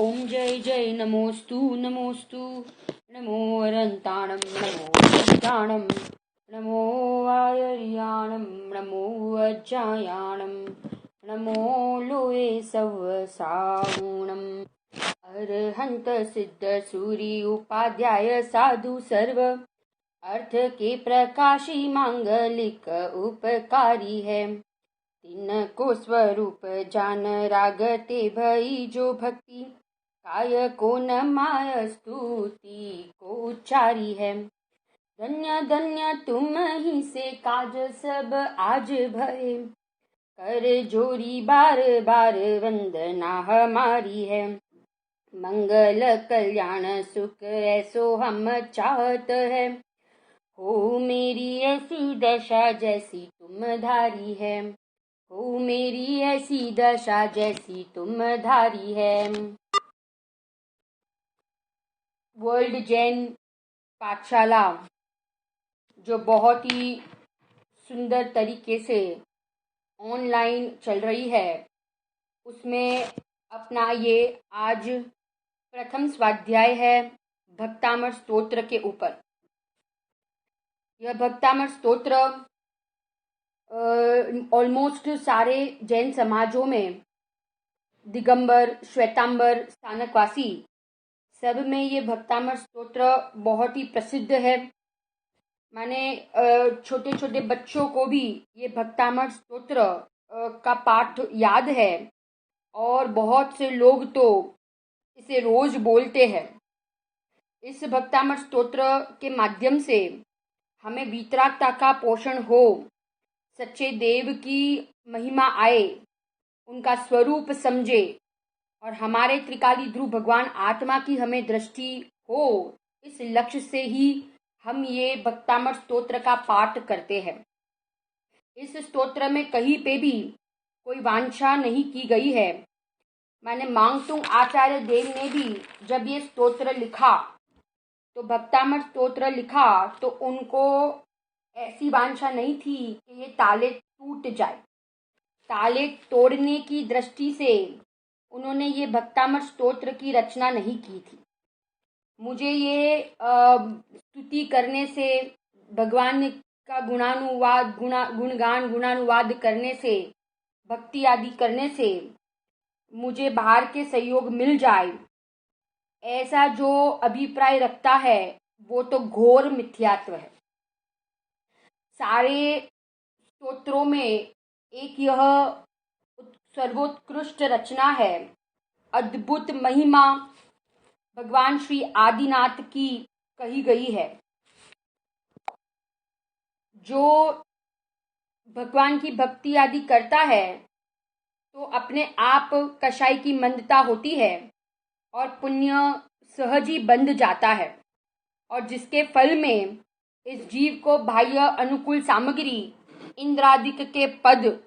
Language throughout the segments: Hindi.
ओम जय जय नमोस्तु नमोस्तु। नमो अरंताणं नमो अनंताणं नमो आयर्याणं नमो अज्जायाणं नमो लोये सवसागुणम्। अरहंत सिद्ध सूरी उपाध्याय साधु सर्व अर्थ के प्रकाशी मांगलिक उपकारी है। तिनको स्वरूप जान रागते भई जो भक्ति काय को न माय स्तुति को उच्चारी है। धन्य धन्य तुम ही से काज सब आज भये कर जोरी बार बार वंदना हमारी है। मंगल कल्याण सुख ऐसो हम चाहत है हो मेरी ऐसी दशा जैसी तुम धारी है। हो मेरी ऐसी दशा जैसी तुम धारी है। वर्ल्ड जैन पाठशाला जो बहुत ही सुंदर तरीके से ऑनलाइन चल रही है, उसमें अपना ये आज प्रथम स्वाध्याय है भक्तामर स्तोत्र के ऊपर। यह भक्तामर स्तोत्र ऑलमोस्ट सारे जैन समाजों में दिगंबर, श्वेतांबर, स्थानकवासी सब में ये भक्तामर स्तोत्र बहुत ही प्रसिद्ध है। माने छोटे छोटे बच्चों को भी ये भक्तामर स्तोत्र का पाठ याद है और बहुत से लोग तो इसे रोज बोलते हैं। इस भक्तामर स्तोत्र के माध्यम से हमें वीतरागता का पोषण हो, सच्चे देव की महिमा आए, उनका स्वरूप समझे और हमारे त्रिकाली ध्रुव भगवान आत्मा की हमें दृष्टि हो, इस लक्ष्य से ही हम ये भक्तामर स्तोत्र का पाठ करते हैं। इस स्तोत्र में कहीं पे भी कोई वांछा नहीं की गई है। मैंने मांगतुंग आचार्य देव ने भी जब ये स्तोत्र लिखा तो भक्तामर स्तोत्र लिखा तो उनको ऐसी वांछा नहीं थी कि ये ताले टूट जाए। ताले तोड़ने की दृष्टि से उन्होंने ये भक्तामर स्तोत्र की रचना नहीं की थी। मुझे ये स्तुति करने से, भगवान का गुणानुवाद करने से, भक्ति आदि करने से मुझे बाहर के सहयोग मिल जाए, ऐसा जो अभिप्राय रखता है वो तो घोर मिथ्यात्व है। सारे स्तोत्रों में एक यह सर्वोत्कृष्ट रचना है, अद्भुत महिमा भगवान श्री आदिनाथ की कही गई है। जो भगवान की भक्ति आदि करता है तो अपने आप कषाय की मंदता होती है और पुण्य सहज ही बंध जाता है, और जिसके फल में इस जीव को बाह्य अनुकूल सामग्री, इंद्रादिक के पद,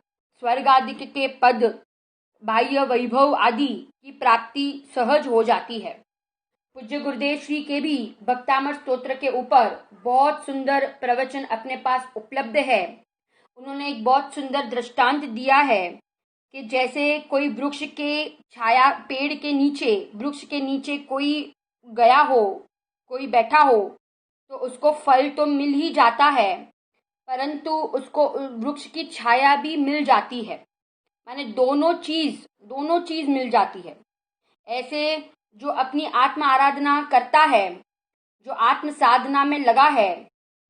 स्वर्गादिक के पद, बाह्य वैभव आदि की प्राप्ति सहज हो जाती है। पूज्य गुरुदेव श्री के भी भक्तामर स्तोत्र के ऊपर बहुत सुंदर प्रवचन अपने पास उपलब्ध है। उन्होंने एक बहुत सुंदर दृष्टांत दिया है कि जैसे कोई वृक्ष के छाया, पेड़ के नीचे, वृक्ष के नीचे कोई गया हो, कोई बैठा हो तो उसको फल तो मिल ही जाता है, परंतु उसको वृक्ष की छाया भी मिल जाती है। माने दोनों चीज मिल जाती है। ऐसे जो अपनी आत्म आराधना करता है, जो आत्म साधना में लगा है,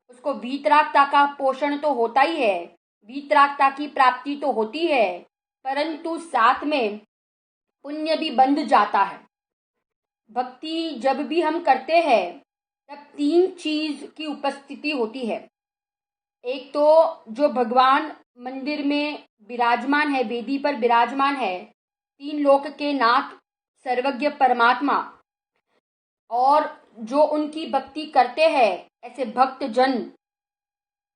उसको वीतरागता का पोषण तो होता ही है, वीतरागता की प्राप्ति तो होती है, परंतु साथ में पुण्य भी बंध जाता है। भक्ति जब भी हम करते हैं तब तीन चीज की उपस्थिति होती है। एक तो जो भगवान मंदिर में विराजमान है, वेदी पर विराजमान है, तीन लोक के नाथ सर्वज्ञ परमात्मा, और जो उनकी भक्ति करते हैं ऐसे भक्त जन,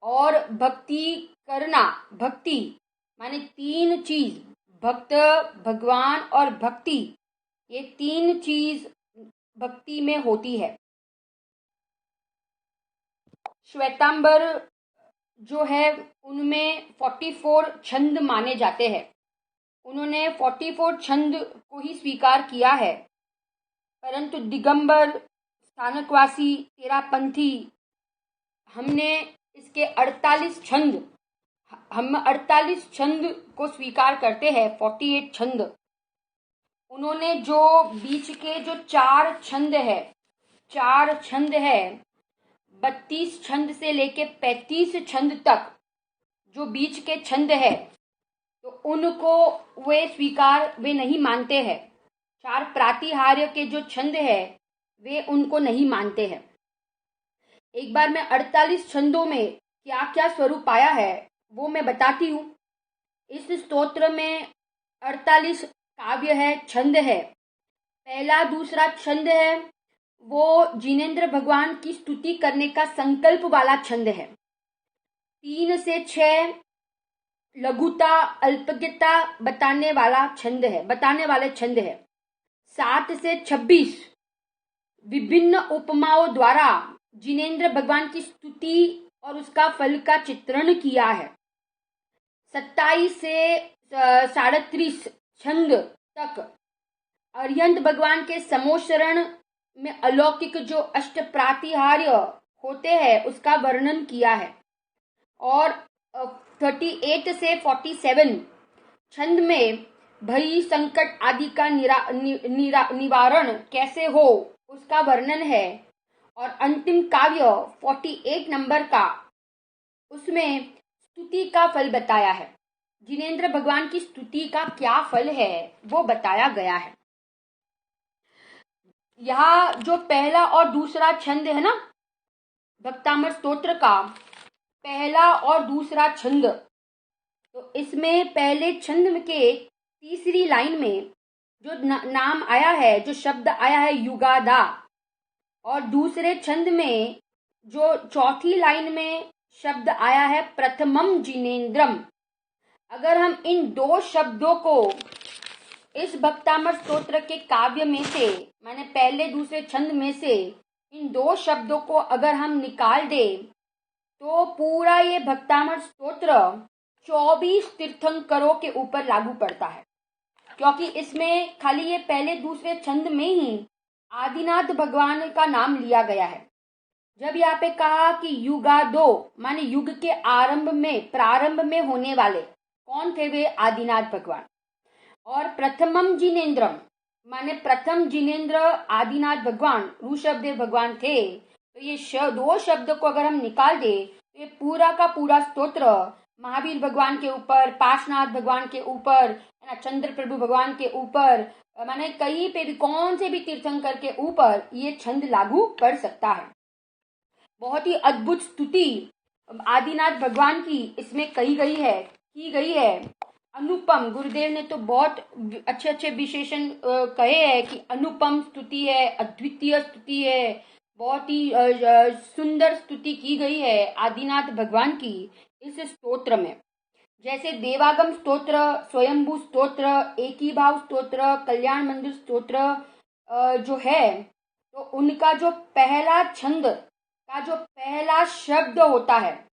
और भक्ति करना, भक्ति माने तीन चीज, भक्त, भगवान और भक्ति, ये तीन चीज भक्ति में होती है। श्वेतांबर जो है उनमें 44 छंद माने जाते हैं। उन्होंने 44 छंद को ही स्वीकार किया है परंतु दिगंबर, स्थानकवासी, तेरापंथी, हमने इसके 48 छंद, हम 48 छंद को स्वीकार करते हैं, 48 छंद। उन्होंने जो बीच के जो चार छंद है 32 छंद से लेके 35 छंद तक जो बीच के छंद है, तो उनको वे नहीं मानते हैं। चार प्रातिहार्य के जो छंद है वे उनको नहीं मानते हैं। एक बार मैं 48 छंदों में क्या क्या स्वरूप आया है वो मैं बताती हूँ। इस स्तोत्र में 48 काव्य है, छंद है। पहला दूसरा छंद है वो जिनेंद्र भगवान की स्तुति करने का संकल्प वाला छंद है। 3 से 6 लघुता, अल्पज्ञता बताने वाले छंद है। 7 से 26 विभिन्न उपमाओं द्वारा जिनेंद्र भगवान की स्तुति और उसका फल का चित्रण किया है। 27 से 37 छंद तक अरिहंत भगवान के समोशरण में अलौकिक जो अष्ट प्रातिहार्य होते हैं उसका वर्णन किया है। और 38 से 47 छंद में भय, संकट आदि का निवारण कैसे हो उसका वर्णन है। और अंतिम काव्य 48 नंबर का, उसमें स्तुति का फल बताया है। जिनेंद्र भगवान की स्तुति का क्या फल है वो बताया गया है। यहाँ जो पहला और दूसरा छंद है ना, भक्तामृत स्तोत्र का पहला और दूसरा छंद, तो इसमें पहले छंद के तीसरी लाइन में जो नाम आया है, जो शब्द आया है युगादा, और दूसरे छंद में जो चौथी लाइन में शब्द आया है प्रथमम जिनेंद्रम। अगर हम इन दो शब्दों को इस भक्तामृत स्तोत्र के काव्य में से, माने पहले दूसरे छंद में से इन दो शब्दों को अगर हम निकाल दे तो पूरा ये भक्तामृत स्तोत्र 24 तीर्थंकरों के ऊपर लागू पड़ता है। क्योंकि इसमें खाली ये पहले दूसरे छंद में ही आदिनाथ भगवान का नाम लिया गया है। जब यहाँ पे कहा कि युगादो माने युग के प्रारंभ में होने वाले कौन थे, वे आदिनाथ भगवान। और प्रथमम जिनेंद्रम माने प्रथम जिनेंद्र आदिनाथ भगवान ऋषभदेव भगवान थे। तो ये दो शब्द को अगर हम निकाल दे तो ये पूरा का पूरा स्तोत्र महावीर भगवान के ऊपर, पार्श्वनाथ भगवान के ऊपर, चंद्र प्रभु भगवान के ऊपर, माने कहीं पे भी कौन से भी तीर्थंकर के ऊपर ये छंद लागू पड़ सकता है। बहुत ही अद्भुत स्तुति आदिनाथ भगवान की इसमें की गई है। अनुपम, गुरुदेव ने तो बहुत अच्छे अच्छे विशेषण कहे हैं कि अनुपम स्तुति है, अद्वितीय स्तुति है, बहुत ही सुंदर स्तुति की गई है आदिनाथ भगवान की इस स्तोत्र में। जैसे देवागम स्तोत्र, स्वयंभू स्तोत्र, एकी भाव स्तोत्र, कल्याण मंदिर स्तोत्र जो है, तो उनका जो पहला छंद का जो पहला शब्द होता है,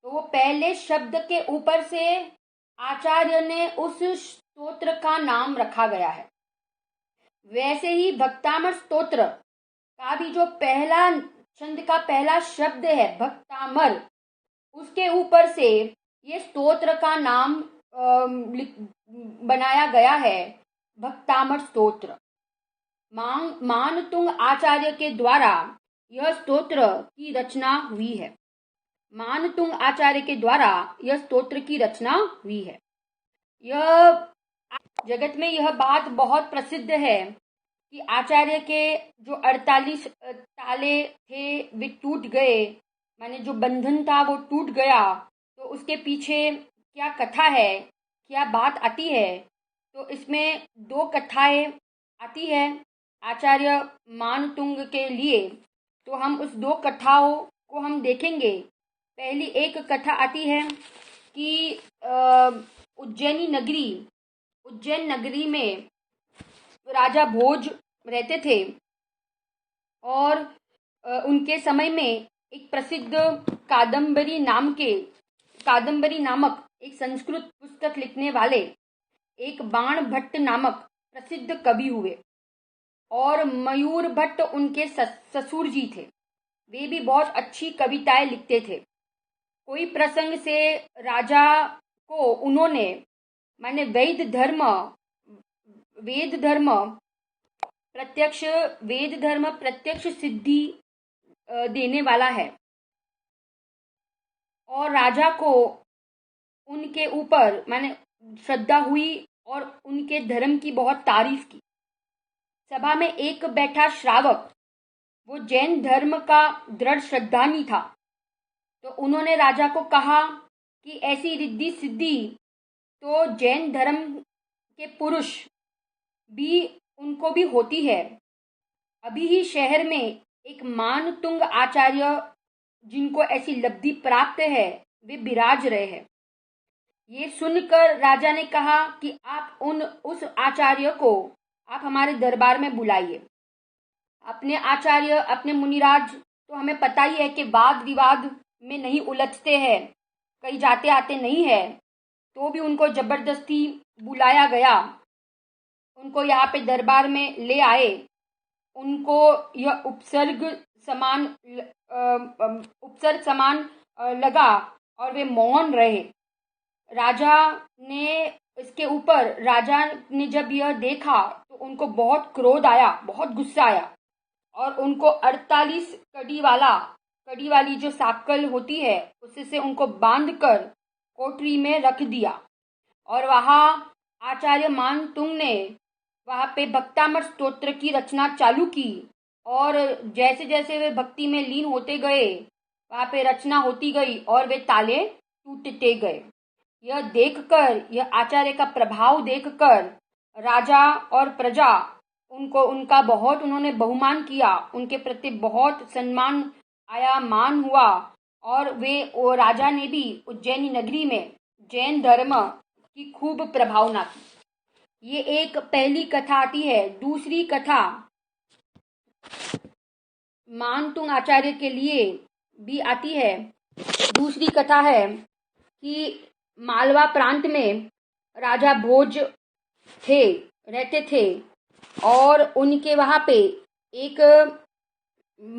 तो वो पहले शब्द के ऊपर से आचार्य ने उस स्तोत्र का नाम रखा गया है। वैसे ही भक्तामर स्तोत्र का भी जो पहला छंद का पहला शब्द है भक्तामर, उसके ऊपर से ये स्तोत्र का नाम बनाया गया है भक्तामर स्तोत्र। मानतुंग आचार्य के द्वारा यह स्तोत्र की रचना हुई है। मानतुंग आचार्य के द्वारा यह स्तोत्र की रचना हुई है। यह जगत में यह बात बहुत प्रसिद्ध है कि आचार्य के जो 48 ताले थे वे टूट गए, माने जो बंधन था वो टूट गया। तो उसके पीछे क्या कथा है, क्या बात आती है, तो इसमें दो कथाएं आती है आचार्य मानतुंग के लिए। तो हम उस दो कथाओं को हम देखेंगे। पहली एक कथा आती है कि उज्जैन नगरी में राजा भोज रहते थे और उनके समय में एक प्रसिद्ध कादम्बरी नामक एक संस्कृत पुस्तक लिखने वाले एक बाण भट्ट नामक प्रसिद्ध कवि हुए। और मयूर भट्ट उनके ससुर जी थे। वे भी बहुत अच्छी कविताएं लिखते थे। कोई प्रसंग से राजा को उन्होंने माने वेद धर्म प्रत्यक्ष सिद्धि देने वाला है और राजा को उनके ऊपर माने श्रद्धा हुई और उनके धर्म की बहुत तारीफ की। सभा में एक बैठा श्रावक वो जैन धर्म का दृढ़ श्रद्धानी था, तो उन्होंने राजा को कहा कि ऐसी रिद्धि सिद्धि तो जैन धर्म के पुरुष भी उनको भी होती है। अभी ही शहर में एक मानतुंग आचार्य जिनको ऐसी लब्धि प्राप्त है वे विराज रहे हैं। ये सुनकर राजा ने कहा कि आप उस आचार्य को आप हमारे दरबार में बुलाइए। अपने आचार्य अपने मुनिराज तो हमें पता ही है कि वाद विवाद में नहीं उलझते हैं, कहीं जाते आते नहीं है, तो भी उनको जबरदस्ती बुलाया गया। उनको यहाँ पे दरबार में ले आए। उनको यह उपसर्ग समान लगा और वे मौन रहे। राजा ने जब यह देखा तो उनको बहुत क्रोध आया, बहुत गुस्सा आया और उनको 48 कड़ी वाली जो साकल होती है उससे उनको बांधकर कोठरी में रख दिया। और वहाँ आचार्य मानतुंग ने वहाँ पे भक्तामृत स्तोत्र की रचना चालू की और जैसे जैसे वे भक्ति में लीन होते गए वहाँ पे रचना होती गई और वे ताले टूटते गए। यह देखकर, यह आचार्य का प्रभाव देखकर राजा और प्रजा उनका बहुत उन्होंने बहुमान किया, उनके प्रति बहुत सम्मान आया, मान हुआ और राजा ने भी उज्जैनी नगरी में जैन धर्म की खूब प्रभावना की। ये एक पहली कथा आती है। दूसरी कथा मानतुंग आचार्य के लिए भी आती है। दूसरी कथा है कि मालवा प्रांत में राजा भोज रहते थे और उनके वहाँ पे एक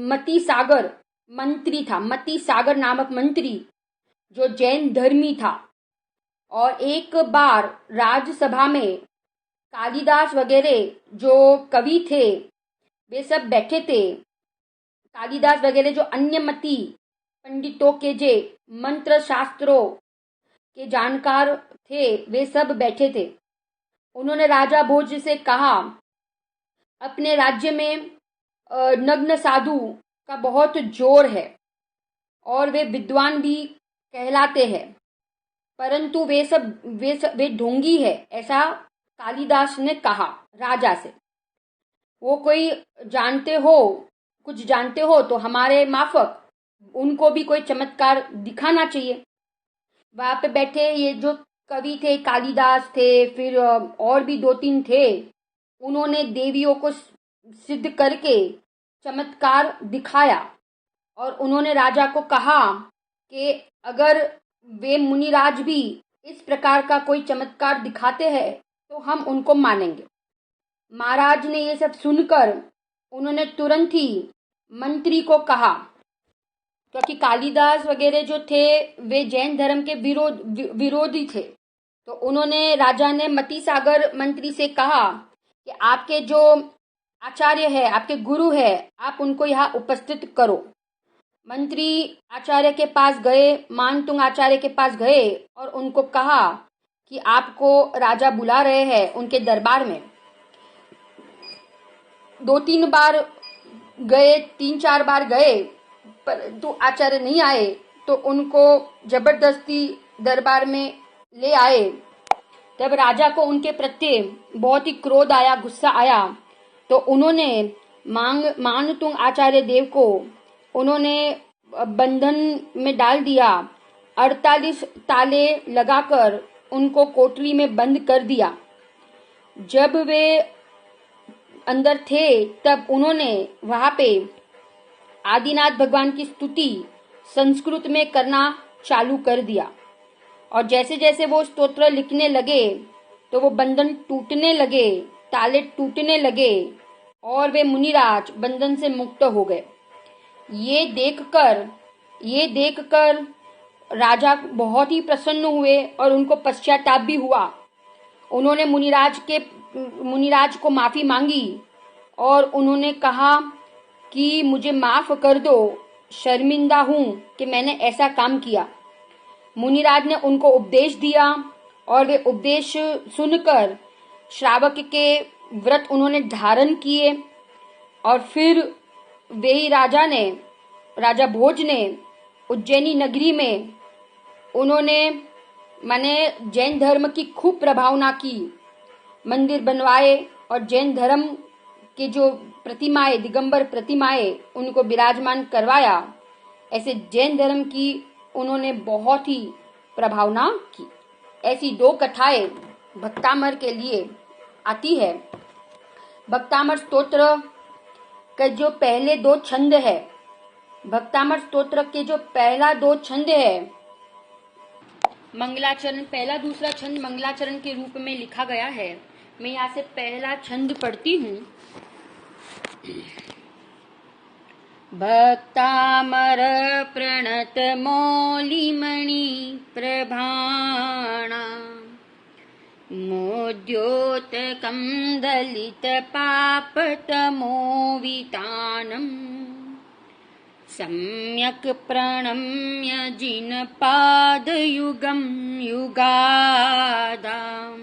मती सागर मंत्री था, मती सागर नामक मंत्री जो जैन धर्मी था। और एक बार राज्यसभा में कालिदास वगैरह जो कवि थे वे सब बैठे थे। कालिदास वगैरह जो अन्य मती पंडितों के जे मंत्र शास्त्रों के जानकार थे वे सब बैठे थे। उन्होंने राजा भोज से कहा, अपने राज्य में नग्न साधु का बहुत जोर है और वे विद्वान भी कहलाते हैं, परंतु वे ढोंगी है, ऐसा कालिदास ने कहा राजा से। वो कोई कुछ जानते हो तो हमारे माफक उनको भी कोई चमत्कार दिखाना चाहिए। वहां पे बैठे ये जो कवि थे, कालिदास थे, फिर और भी 2-3 थे, उन्होंने देवियों को सिद्ध करके चमत्कार दिखाया और उन्होंने राजा को कहा कि अगर वे मुनिराज भी इस प्रकार का कोई चमत्कार दिखाते हैं तो हम उनको मानेंगे। महाराज ने ये सब सुनकर उन्होंने तुरंत ही मंत्री को कहा, क्योंकि कालिदास वगैरह जो थे वे जैन धर्म के विरोधी थे, तो उन्होंने राजा ने मती सागर मंत्री से कहा कि आपके जो आचार्य है, आपके गुरु है, आप उनको यहाँ उपस्थित करो। मंत्री आचार्य के पास गए, मानतुंग आचार्य के पास गए और उनको कहा कि आपको राजा बुला रहे हैं उनके दरबार में। 2-3 बार गए, 3-4 बार गए, परंतु आचार्य नहीं आए, तो उनको जबरदस्ती दरबार में ले आए। तब राजा को उनके प्रति बहुत ही क्रोध आया, गुस्सा आया, तो उन्होंने मानतुंग आचार्य देव को उन्होंने बंधन में डाल दिया। 48 ताले लगाकर उनको कोठरी में बंद कर दिया। जब वे अंदर थे तब उन्होंने वहां पे आदिनाथ भगवान की स्तुति संस्कृत में करना चालू कर दिया और जैसे जैसे वो स्तोत्र लिखने लगे तो वो बंधन टूटने लगे, ताले टूटने लगे और वे मुनिराज बंधन से मुक्त हो गए। ये देखकर राजा बहुत ही प्रसन्न हुए और उनको पश्चाताप भी हुआ। उन्होंने मुनिराज को माफी मांगी और उन्होंने कहा कि मुझे माफ कर दो, शर्मिंदा हूं कि मैंने ऐसा काम किया। मुनिराज ने उनको उपदेश दिया और वे उपदेश सुनकर श्रावक के व्रत उन्होंने धारण किए। और फिर वे ही राजा भोज ने उज्जैनी नगरी में उन्होंने माने जैन धर्म की खूब प्रभावना की, मंदिर बनवाए और जैन धर्म के जो प्रतिमाएं, दिगंबर प्रतिमाएं, उनको विराजमान करवाया। ऐसे जैन धर्म की उन्होंने बहुत ही प्रभावना की। ऐसी 2 कथाएं भक्तामर के लिए आती है। भक्तामर स्तोत्र के जो पहले 2 छंद है, भक्तामर स्तोत्र के जो पहला 2 छंद है, मंगलाचरण, पहला दूसरा छंद मंगलाचरण के रूप में लिखा गया है। मैं यहाँ से पहला छंद पढ़ती हूँ। भक्तामर प्रणत मौलिमणि प्रभाणा मोद्योतकं दलित पापतमोवितानम् सम्यक् प्रणम्य जिनपादयुगं युगादाम्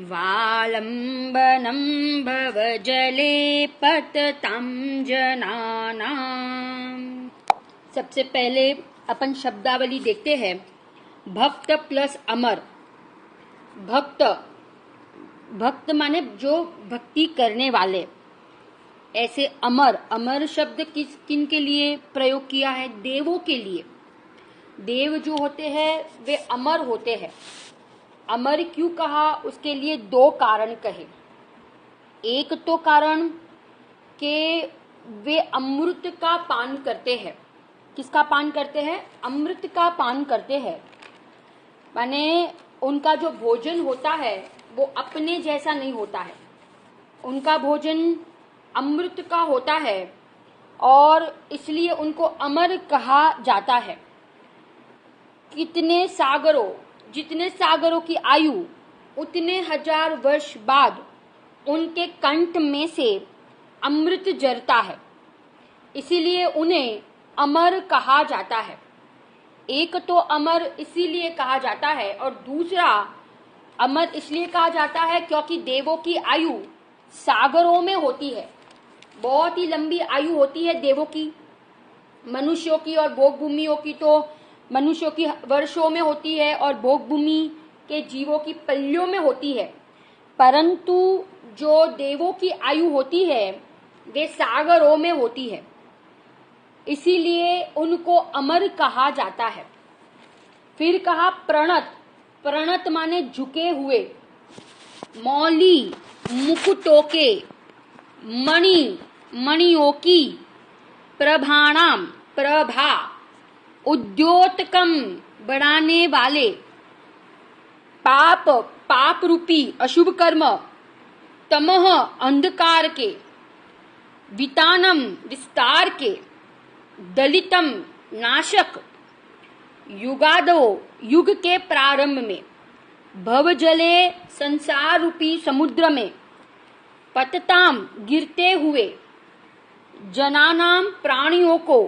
वालम्बनं भवजले पततां जनानाम्। सबसे पहले अपन शब्दावली देखते हैं। भक्त प्लस अमर। भक्त माने जो भक्ति करने वाले। ऐसे अमर शब्द किन के लिए प्रयोग किया है? देवों के लिए। देव जो होते हैं वे अमर होते हैं। अमर क्यों कहा? उसके लिए 2 कारण कहे। एक तो कारण कि वे अमृत का पान करते हैं। किसका पान करते हैं? अमृत का पान करते हैं। माने उनका जो भोजन होता है वो अपने जैसा नहीं होता है। उनका भोजन अमृत का होता है और इसलिए उनको अमर कहा जाता है। जितने सागरों की आयु, उतने 1000 वर्ष बाद उनके कंठ में से अमृत झरता है, इसीलिए उन्हें अमर कहा जाता है। एक तो अमर इसीलिए कहा जाता है और दूसरा अमर इसलिए कहा जाता है क्योंकि देवों की आयु सागरों में होती है। बहुत ही लंबी आयु होती है देवों की। मनुष्यों की और भोग भूमियों की तो मनुष्यों की वर्षों में होती है और भोग भूमि के जीवों की पल्यों में होती है, परंतु जो देवों की आयु होती है वे सागरों में होती है, इसीलिए उनको अमर कहा जाता है। फिर कहा प्रणत माने झुके हुए। मौली मुकुटों के, मणियों की, प्रभाणाम प्रभा, उद्योतकम बढ़ाने वाले, पाप रूपी अशुभ कर्म, तमह अंधकार के, वितानम विस्तार के, दलितम नाशक, युगादो युग के प्रारंभ में, भवजले संसार रूपी समुद्र में, पतताम गिरते हुए, जनानाम प्राणियों को,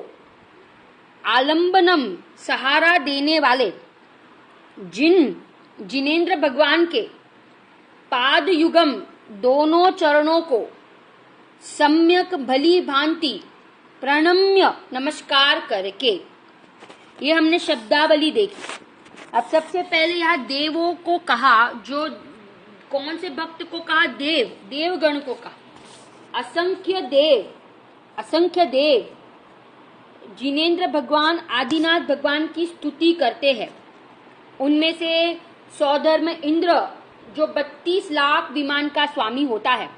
आलंबनम सहारा देने वाले, जिनेंद्र भगवान के पाद युगम दोनों चरणों को, सम्यक भली भांति प्रणम्य नमस्कार करके। ये हमने शब्दावली देखी। अब सबसे पहले यहाँ देवों को कहा, जो कौन से भक्त को कहा? देवगण को कहा। असंख्य देव जिनेंद्र भगवान, आदिनाथ भगवान की स्तुति करते हैं। उनमें से सौधर्म इंद्र जो 32 लाख विमान का स्वामी होता है,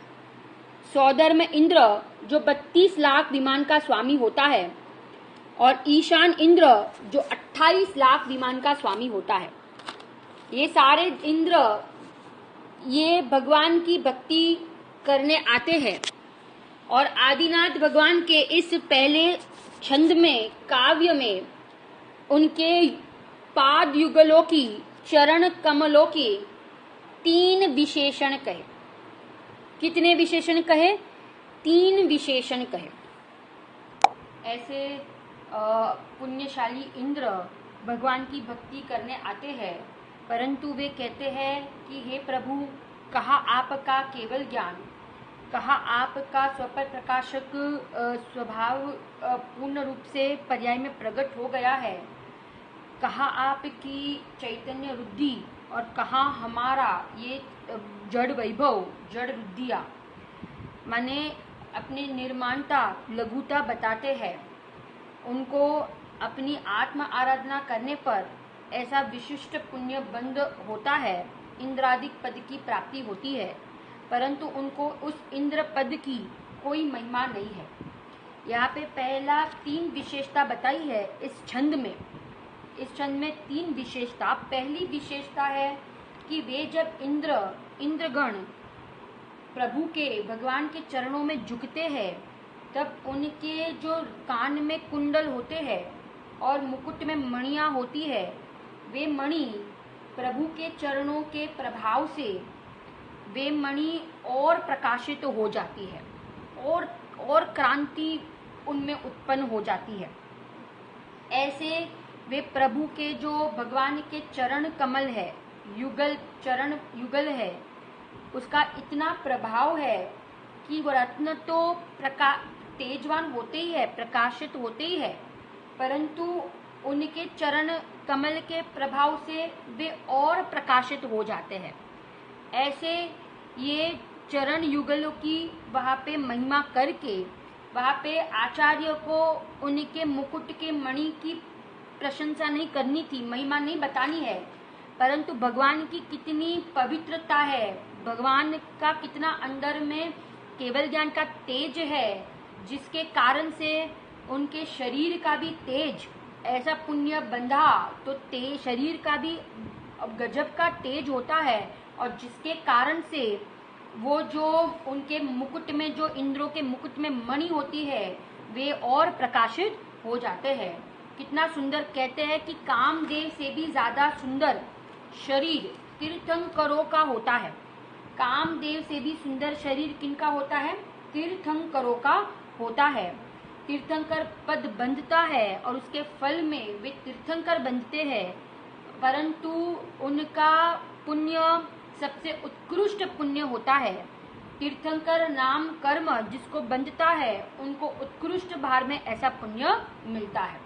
सौधर्म इंद्र जो 32 लाख विमान का स्वामी होता है, और ईशान इंद्र जो 28 लाख विमान का स्वामी होता है। ये सारे इंद्र ये भगवान की भक्ति करने आते हैं और आदिनाथ भगवान के इस पहले छंद में, काव्य में, उनके पाद युगलों की, चरण कमलों के 3 विशेषण कहे। कितने विशेषण कहे? 3 विशेषण कहे। ऐसे पुण्यशाली इंद्र भगवान की भक्ति करने आते हैं, परंतु वे कहते हैं कि हे प्रभु, कहाँ आपका केवल ज्ञान, कहाँ आपका स्वपर प्रकाशक स्वभाव पूर्ण रूप से पर्याय में प्रकट हो गया है, कहाँ आपकी चैतन्य रुद्धि और कहाँ हमारा ये जड़ वैभव, जड़ रुद्धिया, माने अपनी निर्माणता, लघुता बताते हैं। उनको अपनी आत्म आराधना करने पर ऐसा विशिष्ट पुण्य बंध होता है, इंद्रादिक पद की प्राप्ति होती है, परंतु उनको उस इंद्र पद की कोई महिमा नहीं है। यहाँ पे पहला 3 विशेषता बताई है इस छंद में। इस छंद में 3 विशेषता। पहली विशेषता है कि वे जब इंद्रगण प्रभु के, भगवान के चरणों में झुकते हैं, तब उनके जो कान में कुंडल होते हैं और मुकुट में मणियां होती है, वे मणि प्रभु के चरणों के प्रभाव से वे मणि और प्रकाशित हो जाती है और क्रांति उनमें उत्पन्न हो जाती है। ऐसे वे प्रभु के जो भगवान के चरण कमल है, चरण युगल है, उसका इतना प्रभाव है कि वो रत्न तो तेजवान होते ही है, प्रकाशित होते ही है, परंतु उनके चरण कमल के प्रभाव से वे और प्रकाशित हो जाते हैं। ऐसे ये चरण युगलों की वहाँ पे महिमा करके, वहाँ पे आचार्य को उनके मुकुट के मणि की प्रशंसा नहीं करनी थी, महिमा नहीं बतानी है, परंतु भगवान की कितनी पवित्रता है, भगवान का कितना अंदर में केवल ज्ञान का तेज है, जिसके कारण से उनके शरीर का भी तेज ऐसा पुण्य बंधा, तो शरीर का भी गजब का तेज होता है, और जिसके कारण से वो जो उनके मुकुट में, जो इंद्रों के मुकुट में मणि होती है, वे और प्रकाशित हो जाते हैं। कितना सुंदर कहते हैं कि कामदेव से भी ज्यादा सुंदर शरीर तीर्थंकरों का होता है। कामदेव से भी सुंदर शरीर किनका होता है? तीर्थंकरों का होता है। तीर्थंकर पद बंधता है और उसके फल में वे तीर्थंकर बनते हैं, परंतु उनका पुण्य सबसे उत्कृष्ट पुण्य होता है। तीर्थंकर नाम कर्म जिसको बंधता है, उनको उत्कृष्ट भार में ऐसा पुण्य मिलता है।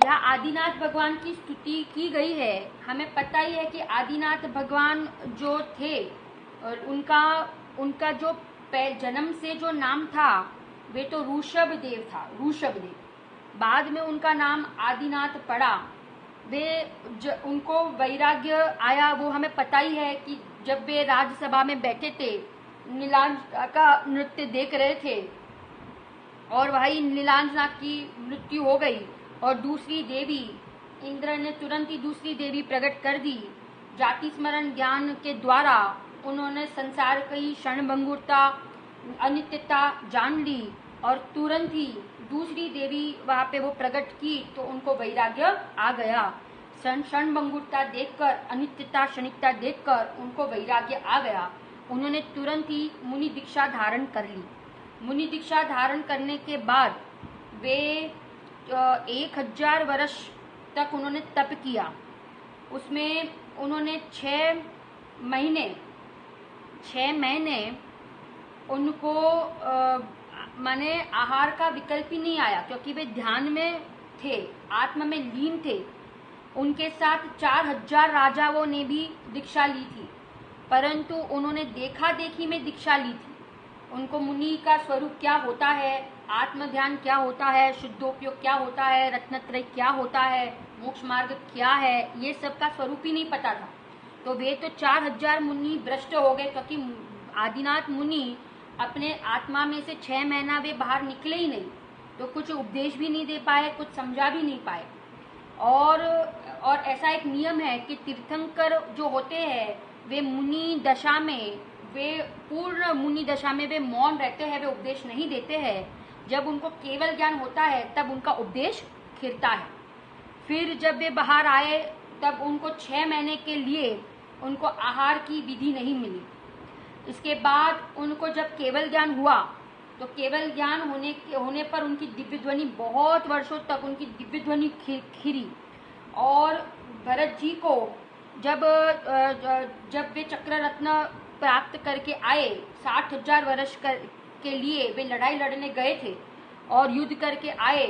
यहाँ आदिनाथ भगवान की स्तुति की गई है। हमें पता ही है कि आदिनाथ भगवान जो थे, और उनका जो जन्म से जो नाम था, वे तो ऋषभ देव था, ऋषभ देव। बाद में उनका नाम आदिनाथ पड़ा। उनको वैराग्य आया, वो हमें पता ही है कि जब वे राज्यसभा में बैठे थे, नीलांजना का नृत्य देख रहे थे, और वही नीलांजना की मृत्यु हो गई, और दूसरी देवी, इंद्र ने तुरंत ही दूसरी देवी प्रकट कर दी। जाति स्मरण ज्ञान के द्वारा उन्होंने संसार की क्षणभंगुरता, अनित्यता जान ली, और तुरंत ही दूसरी देवी वहाँ पे वो प्रकट की, तो उनको वैराग्य आ गया। क्षणभंगुरता देखकर, अनित्यता, क्षणिकता देखकर उनको वैराग्य आ गया। उन्होंने तुरंत ही मुनि दीक्षा धारण कर ली। मुनि दीक्षा धारण करने के बाद वे 1000 वर्ष तक उन्होंने तप किया। उसमें उन्होंने 6 महीने उनको माने आहार का विकल्प ही नहीं आया, क्योंकि वे ध्यान में थे, आत्मा में लीन थे। उनके साथ 4000 राजाओं ने भी दीक्षा ली थी, परंतु उन्होंने देखा देखी में दीक्षा ली थी। उनको मुनि का स्वरूप क्या होता है, आत्म ध्यान क्या होता है, शुद्धोपयोग क्या होता है, रत्नत्रय क्या होता है, मोक्ष मार्ग क्या है, ये सब का स्वरूप ही नहीं पता था। तो वे तो 4000 मुनि भ्रष्ट हो गए, क्योंकि आदिनाथ मुनि अपने आत्मा में से 6 महीना वे बाहर निकले ही नहीं, तो कुछ उपदेश भी नहीं दे पाए, कुछ समझा भी नहीं पाए। और ऐसा एक नियम है कि तीर्थंकर जो होते हैं, वे मुनि दशा में वे पूर्ण मुनि दशा में वे मौन रहते हैं, वे उपदेश नहीं देते हैं। जब उनको केवल ज्ञान होता है तब उनका उपदेश खिलता है। फिर जब वे बाहर आए तब उनको 6 महीने के लिए उनको आहार की विधि नहीं मिली। इसके बाद उनको जब केवल ज्ञान हुआ तो केवल ज्ञान होने पर उनकी दिव्य ध्वनि बहुत वर्षों तक उनकी दिव्य ध्वनि खिरी। और भरत जी को जब वे चक्र रत्न प्राप्त करके आए, 60,000 वर्ष के लिए वे लड़ाई लड़ने गए थे और युद्ध करके आए।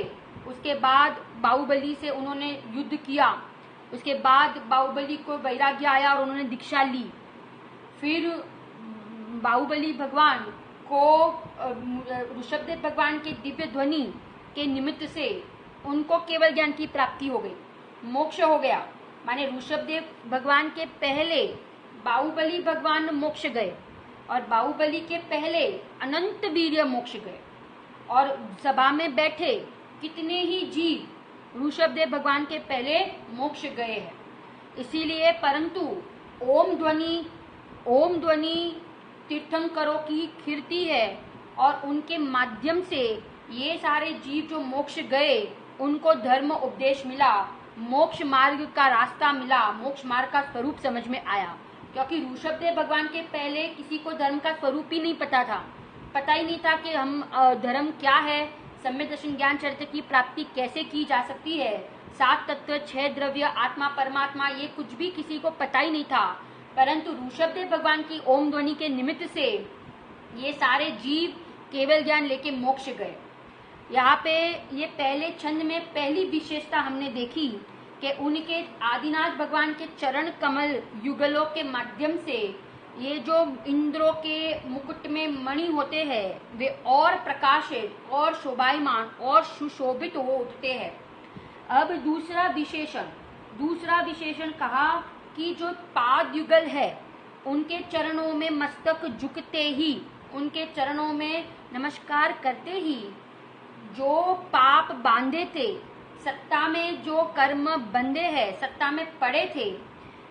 उसके बाद बाहुबली से उन्होंने युद्ध किया। उसके बाद बाहुबली को वैराग्य आया और उन्होंने दीक्षा ली। फिर बाहुबली भगवान को ऋषभदेव भगवान के दिव्य ध्वनि के निमित्त से उनको केवल ज्ञान की प्राप्ति हो गई, मोक्ष हो गया। माने ऋषभदेव भगवान के पहले बाहुबली भगवान मोक्ष गए और बाहुबली के पहले अनंत वीर्य मोक्ष गए। और सभा में बैठे कितने ही जीव ऋषभदेव भगवान के पहले मोक्ष गए हैं। इसीलिए परंतु ओम ध्वनि तीर्थंकरों की कीर्ति है और उनके माध्यम से ये सारे जीव जो मोक्ष गए उनको धर्म उपदेश मिला, मोक्ष मार्ग का रास्ता मिला, मोक्ष मार्ग का स्वरूप समझ में आया। क्योंकि ऋषभदेव भगवान के पहले किसी को धर्म का स्वरूप ही नहीं पता था, पता ही नहीं था कि हम धर्म क्या है, सम्यक दर्शन ज्ञान चरित्र की प्राप्ति कैसे की जा सकती है, 7 तत्व 6 द्रव्य आत्मा परमात्मा, ये कुछ भी किसी को पता ही नहीं था। परंतु ऋषभदेव भगवान की ओम ध्वनि के निमित्त से ये सारे जीव केवल ज्ञान लेके मोक्ष गए। यहाँ पे ये पहले छंद में पहली विशेषता हमने देखी कि उनके आदिनाथ भगवान के चरण कमल युगलों के माध्यम से ये जो इंद्रों के मुकुट में मणि होते हैं वे और प्रकाशित और शोभायमान और सुशोभित हो उठते हैं। अब दूसरा विशेषण कहा कि जो पाद युगल है उनके चरणों में मस्तक झुकते ही, उनके चरणों में नमस्कार करते ही जो पाप बांधे थे, सत्ता में जो कर्म बंधे हैं, सत्ता में पड़े थे,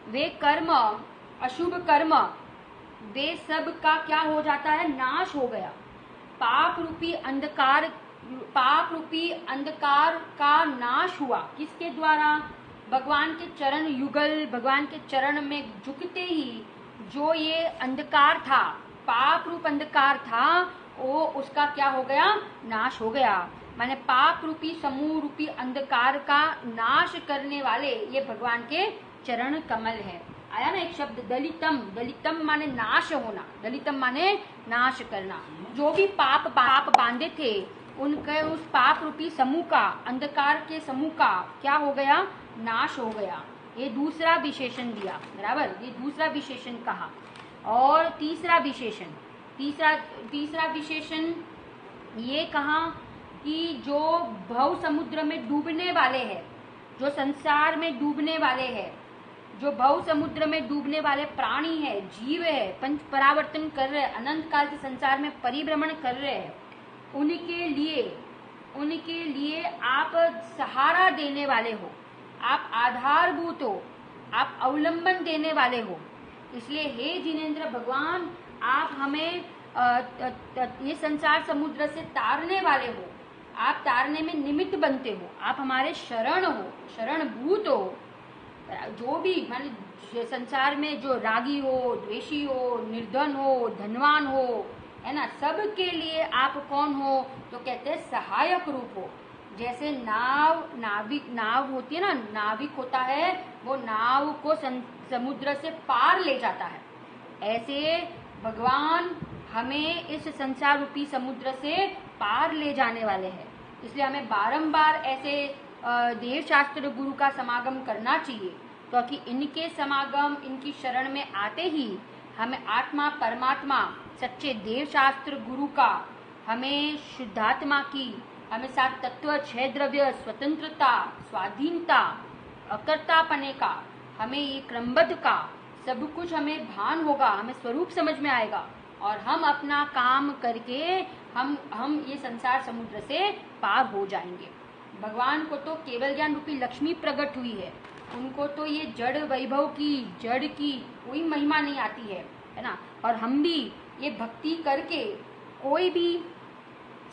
वे कर्म अशुभ कर्म वे सब का क्या हो जाता है, नाश हो गया। पाप रूपी अंधकार का नाश हुआ। किसके द्वारा? भगवान के चरण युगल, भगवान के चरण में झुकते ही जो ये अंधकार था, पाप रूप अंधकार था, वो उसका क्या हो गया, नाश हो गया। माने पाप रूपी समूह रूपी अंधकार का नाश करने वाले ये भगवान के चरण कमल है। आया ना एक शब्द दलितम माने नाश होना, दलितम माने नाश करना। जो भी पाप बांधे थे उनके उस पाप रूपी समूह का, अंधकार के समूह का क्या हो गया, नाश हो गया। ये दूसरा विशेषण दिया, बराबर, ये दूसरा विशेषण कहा। और तीसरा विशेषण ये कहा कि जो भव समुद्र में डूबने वाले हैं, जो संसार में डूबने वाले हैं, जो भव समुद्र में डूबने वाले प्राणी है, जीव है, पंच परावर्तन कर रहे हैं, अनंत काल से संसार में परिभ्रमण कर रहे हैं, उनके लिए आप सहारा देने वाले हो, आप आधारभूत हो, आप अवलंबन देने वाले हो। इसलिए हे जिनेंद्र भगवान, आप हमें ये संसार समुद्र से तारने वाले हो, आप तारने में निमित्त बनते हो, आप हमारे शरण हो, शरणभूत हो। जो भी माने संसार में जो रागी हो, द्वेषी हो, निर्धन हो, धनवान हो, है ना, सब के लिए आप कौन हो, तो कहते हैं सहायक रूप हो। जैसे नाव होती है ना, नाविक होता है, वो नाव को समुद्र से पार ले जाता है, ऐसे भगवान हमें इस संसार रूपी समुद्र से पार ले जाने वाले हैं। इसलिए हमें बारंबार ऐसे देव शास्त्र गुरु का समागम करना चाहिए, क्योंकि इनके समागम, इनकी शरण में आते ही हमें आत्मा परमात्मा सच्चे देव शास्त्र गुरु का, हमें शुद्धात्मा की, हमें 7 तत्व 6 द्रव्य, स्वतंत्रता, स्वाधीनता, अकर्तापने का, हमें ये क्रमबद्ध का सब कुछ हमें भान होगा, हमें स्वरूप समझ में आएगा और हम अपना काम करके हम ये संसार समुद्र से पार हो जाएंगे। भगवान को तो केवल ज्ञान रूपी लक्ष्मी प्रकट हुई है, उनको तो ये जड़ वैभव की, जड़ की कोई महिमा नहीं आती है ना। और हम भी ये भक्ति करके कोई भी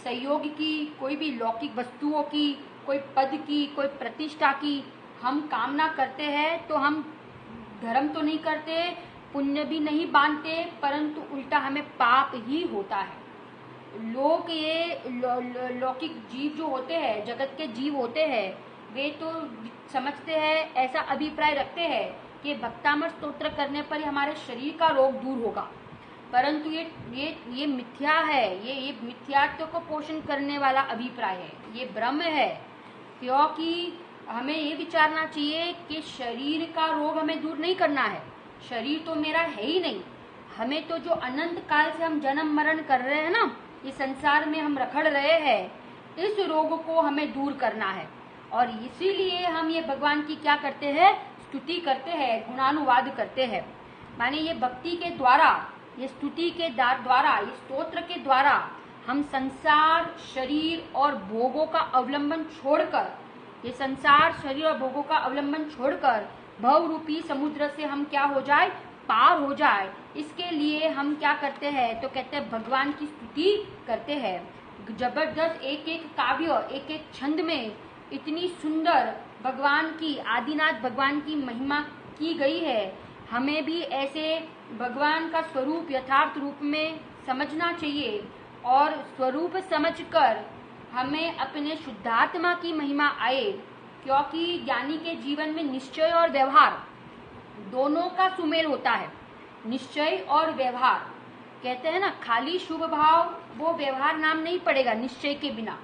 सहयोग की, कोई भी लौकिक वस्तुओं की, कोई पद की, कोई प्रतिष्ठा की हम कामना करते हैं तो हम धर्म तो नहीं करते, पुण्य भी नहीं बांधते, परंतु उल्टा हमें पाप ही होता है। लोग ये लौकिक जीव जो होते हैं, जगत के जीव होते हैं, वे तो समझते हैं, ऐसा अभिप्राय रखते हैं कि भक्तामृत स्तोत्र करने पर हमारे शरीर का रोग दूर होगा, परंतु ये मिथ्या है। ये मिथ्यात्व को पोषण करने वाला अभिप्राय है, ये भ्रम है। क्योंकि हमें ये विचारना चाहिए कि शरीर का रोग हमें दूर नहीं करना है, शरीर तो मेरा है ही नहीं। हमें तो जो अनंत काल से हम जन्म मरण कर रहे हैं ना, इस संसार में हम रखड़ रहे हैं, इस रोग को हमें दूर करना है। और इसीलिए हम ये भगवान की क्या करते हैं, स्तुति करते हैं, गुणानुवाद करते हैं। माने ये भक्ति के द्वारा, ये स्तुति के द्वारा, इस स्तोत्र के द्वारा हम संसार, शरीर और भोगों का अवलंबन छोड़कर, ये संसार, शरीर और भोगों का अवलंबन छोड़कर भव रूपी समुद्र से हम क्या हो जाए, पार हो जाए। इसके लिए हम क्या करते हैं, तो कहते हैं भगवान की स्तुति करते हैं। जबरदस्त एक एक काव्य, एक एक छंद में इतनी सुंदर भगवान की, आदिनाथ भगवान की महिमा की गई है। हमें भी ऐसे भगवान का स्वरूप यथार्थ रूप में समझना चाहिए और स्वरूप समझकर हमें अपने शुद्धात्मा की महिमा आए। क्योंकि ज्ञानी के जीवन में निश्चय और व्यवहार दोनों का सुमेल होता है। निश्चय और व्यवहार, कहते हैं ना, खाली शुभ भाव वो व्यवहार नाम नहीं पड़ेगा निश्चय के बिना।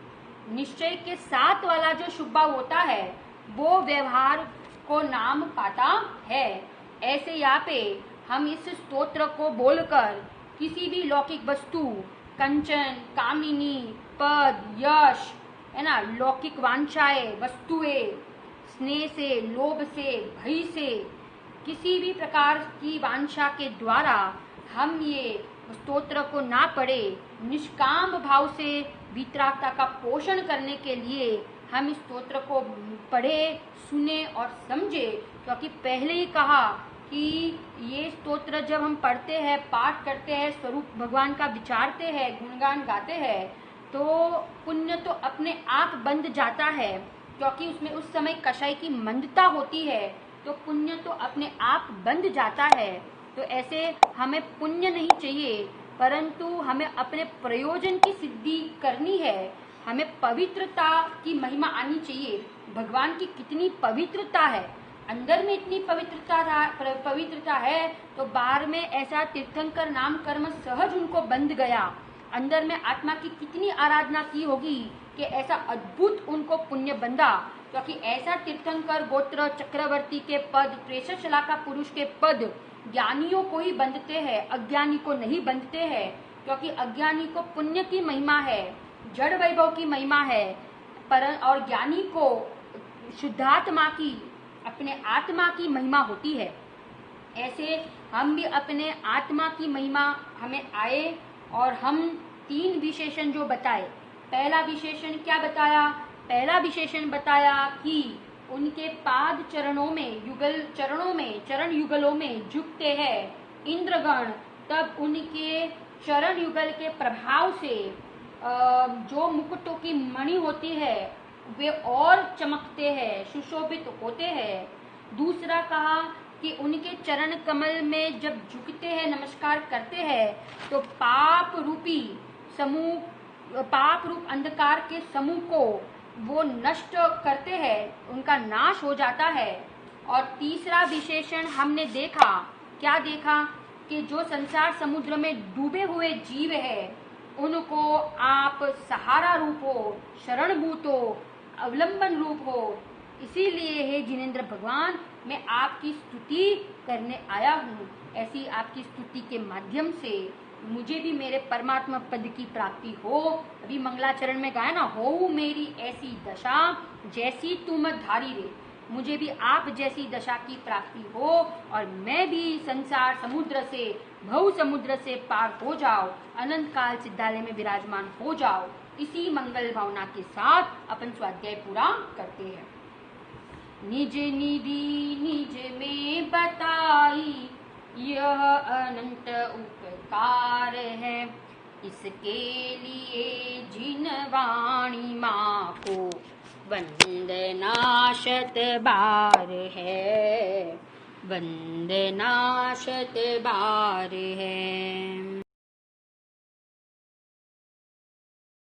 निश्चय के साथ वाला जो शुभ भाव होता है वो व्यवहार को नाम पाता है। ऐसे यहाँ पे हम इस स्तोत्र को बोलकर किसी भी लौकिक वस्तु, कंचन, कामिनी, पद, यश, है ना, लौकिक वांछाएं, वस्तुएं, स्नेह से, लोभ से, भय से, किसी भी प्रकार की वांछा के द्वारा हम ये स्तोत्र को ना पढ़े, निष्काम भाव से वितरागता का पोषण करने के लिए हम इस स्तोत्र को पढ़े, सुने और समझे। क्योंकि पहले ही कहा कि ये स्तोत्र जब हम पढ़ते हैं, पाठ करते हैं, स्वरूप भगवान का विचारते हैं, गुणगान गाते हैं, तो पुण्य तो अपने आप बंध जाता है। क्योंकि उसमें उस समय कषाय की मंदता होती है, तो पुण्य तो अपने आप बंध जाता है। तो ऐसे हमें पुण्य नहीं चाहिए, परंतु हमें अपने प्रयोजन की सिद्धि करनी है। हमें पवित्रता की महिमा आनी चाहिए। भगवान की कितनी पवित्रता है, अंदर में इतनी पवित्रता है, तो बाहर में ऐसा तीर्थंकर नाम कर्म सहज उनको बंध गया। अंदर में आत्मा की कितनी आराधना की होगी कि ऐसा अद्भुत उनको पुण्य बंधा। क्योंकि ऐसा तीर्थंकर गोत्र चक्रवर्ती के पद, त्रेषशला का पुरुष के पद ज्ञानियों को ही बंधते हैं, अज्ञानी को नहीं बंधते हैं। क्योंकि अज्ञानी को पुण्य की महिमा है, जड़ वैभव की महिमा है, और ज्ञानी को शुद्धात्मा की, अपने आत्मा की महिमा होती है। ऐसे हम भी अपने आत्मा की महिमा हमें आए। और हम 3 विशेषण जो बताए, पहला विशेषण क्या बताया, पहला विशेषण बताया कि उनके पाद चरणों में, चरण युगलों में झुकते हैं इंद्रगण, तब उनके चरण युगल के प्रभाव से जो मुकुटों की मणि होती है वे और चमकते हैं, सुशोभित होते हैं। दूसरा कहा कि उनके चरण कमल में जब झुकते हैं, नमस्कार करते हैं, तो पाप रूप अंधकार के समूह को वो नष्ट करते हैं, उनका नाश हो जाता है। और तीसरा विशेषण हमने देखा, क्या देखा, कि जो संसार समुद्र में डूबे हुए जीव है उनको आप सहारा रूप हो, शरणभूत हो, अवलंबन रूप हो। इसीलिए हे जिनेंद्र भगवान, मैं आपकी स्तुति करने आया हूँ। ऐसी आपकी स्तुति के माध्यम से मुझे भी मेरे परमात्मा पद की प्राप्ति हो। अभी मंगलाचरण में गाया ना, हो मेरी ऐसी दशा जैसी तुम धारी रे, मुझे भी आप जैसी दशा की प्राप्ति हो और मैं भी संसार समुद्र से, भव समुद्र से पार हो जाओ, अनंत काल सिद्धालय में विराजमान हो जाओ। इसी मंगल भावना के साथ अपन स्वाध्याय पूरा करते हैं। निज निधि निज में बताई, यह अनंत उपकार है, इसके लिए जिन वाणी माँ को वंदना शत बार है, वंदना शत बार है।